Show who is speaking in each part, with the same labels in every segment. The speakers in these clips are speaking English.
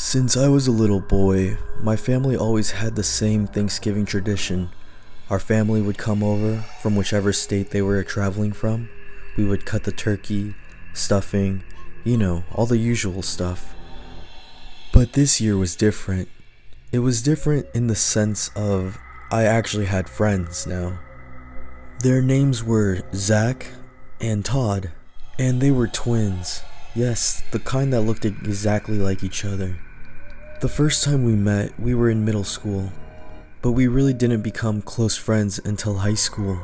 Speaker 1: Since I was a little boy, my family always had the same Thanksgiving tradition. Our family would come over from whichever state they were traveling from. We would cut the turkey, stuffing, all the usual stuff. But this year was different. It was different in the sense of I actually had friends now. Their names were Zach and Todd, and they were twins. Yes, the kind that looked exactly like each other. The first time we met, we were in middle school, but we really didn't become close friends until high school.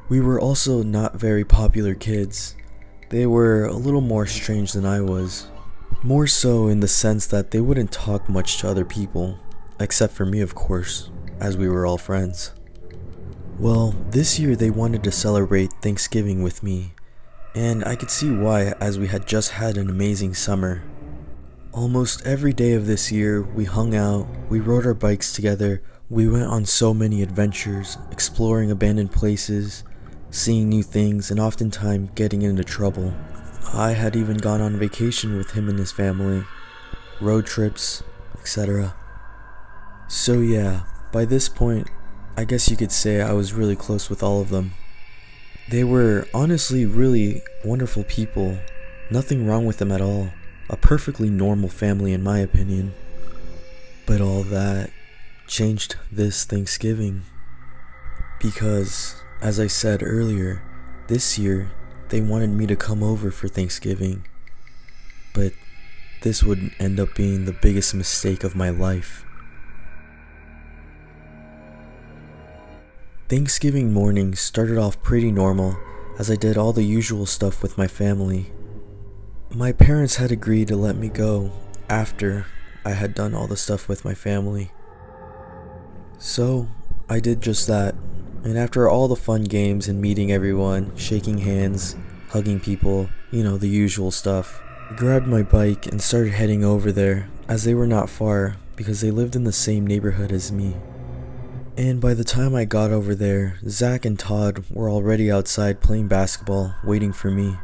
Speaker 1: We were also not very popular kids. They were a little more strange than I was. More so in the sense that they wouldn't talk much to other people, except for me of course, as we were all friends. Well, this year they wanted to celebrate Thanksgiving with me, and I could see why, as we had just had an amazing summer. Almost every day of this year, we hung out, we rode our bikes together, we went on so many adventures, exploring abandoned places, seeing new things, and oftentimes getting into trouble. I had even gone on vacation with him and his family, road trips, etc. So yeah, by this point, I guess you could say I was really close with all of them. They were honestly really wonderful people, nothing wrong with them at all. A perfectly normal family in my opinion. But all that changed this Thanksgiving. Because, as I said earlier, this year they wanted me to come over for Thanksgiving. But this would end up being the biggest mistake of my life. Thanksgiving morning started off pretty normal as I did all the usual stuff with my family. My parents had agreed to let me go after I had done all the stuff with my family. So I did just that, and after all the fun games and meeting everyone, shaking hands, hugging people, the usual stuff, I grabbed my bike and started heading over there, as they were not far because they lived in the same neighborhood as me. And by the time I got over there, Zach and Todd were already outside playing basketball, waiting for me.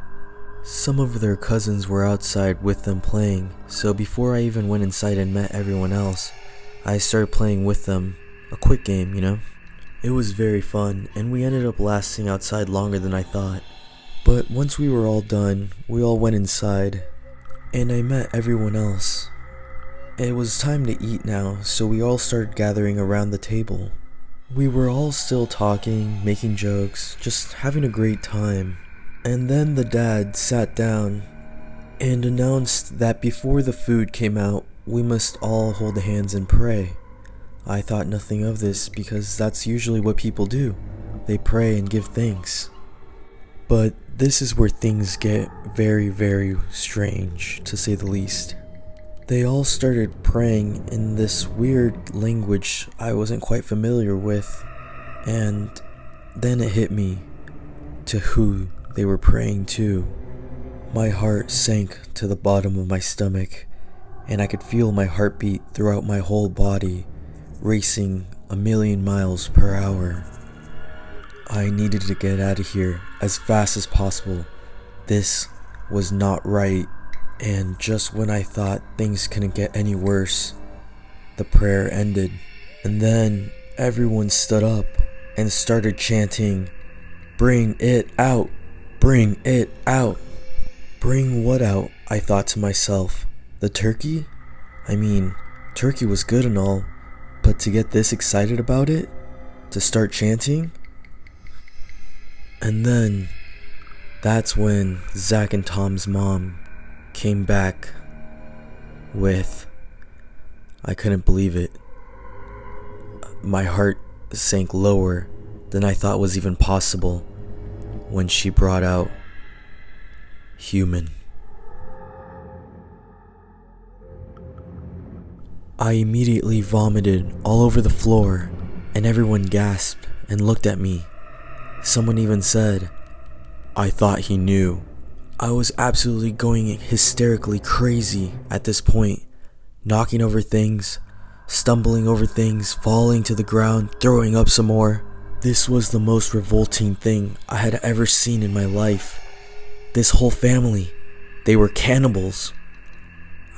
Speaker 1: Some of their cousins were outside with them playing, so before I even went inside and met everyone else, I started playing with them, a quick game, It was very fun, and we ended up lasting outside longer than I thought. But once we were all done, we all went inside, and I met everyone else. It was time to eat now, so we all started gathering around the table. We were all still talking, making jokes, just having a great time. And then the dad sat down and announced that before the food came out, we must all hold hands and pray. I thought nothing of this because that's usually what people do. They pray and give thanks. But this is where things get very, very strange, to say the least. They all started praying in this weird language I wasn't quite familiar with, and then it hit me to who they were praying to. My heart sank to the bottom of my stomach, and I could feel my heartbeat throughout my whole body, racing 1,000,000 miles per hour. I needed to get out of here as fast as possible. This was not right, and just when I thought things couldn't get any worse, the prayer ended, and then everyone stood up and started chanting, "Bring it out! Bring it out!" Bring what out? I thought to myself. The turkey? I mean, turkey was good and all, but to get this excited about it? To start chanting? And then, that's when Zach and Tom's mom came back with... I couldn't believe it. My heart sank lower than I thought was even possible when she brought out human. I immediately vomited all over the floor, and everyone gasped and looked at me. Someone even said, "I thought he knew." I was absolutely going hysterically crazy at this point, knocking over things, stumbling over things, falling to the ground, throwing up some more. This was the most revolting thing I had ever seen in my life. This whole family, they were cannibals.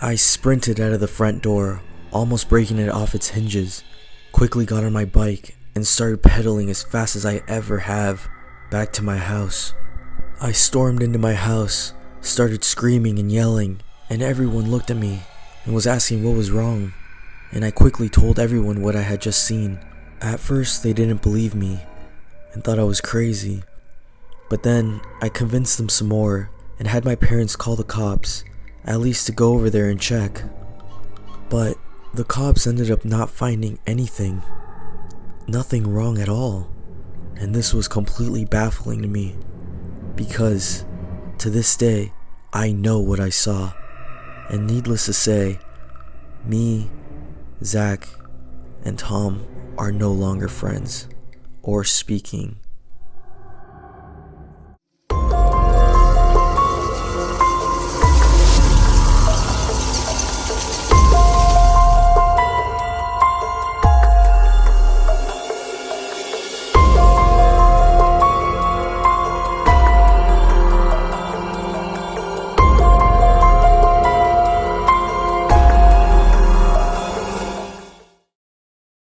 Speaker 1: I sprinted out of the front door, almost breaking it off its hinges, quickly got on my bike, and started pedaling as fast as I ever have back to my house. I stormed into my house, started screaming and yelling, and everyone looked at me and was asking what was wrong, and I quickly told everyone what I had just seen. At first, they didn't believe me and thought I was crazy, but then I convinced them some more and had my parents call the cops, at least to go over there and check. But the cops ended up not finding anything, nothing wrong at all, and this was completely baffling to me, because to this day, I know what I saw, and needless to say, me, Zach, and Tom are no longer friends or speaking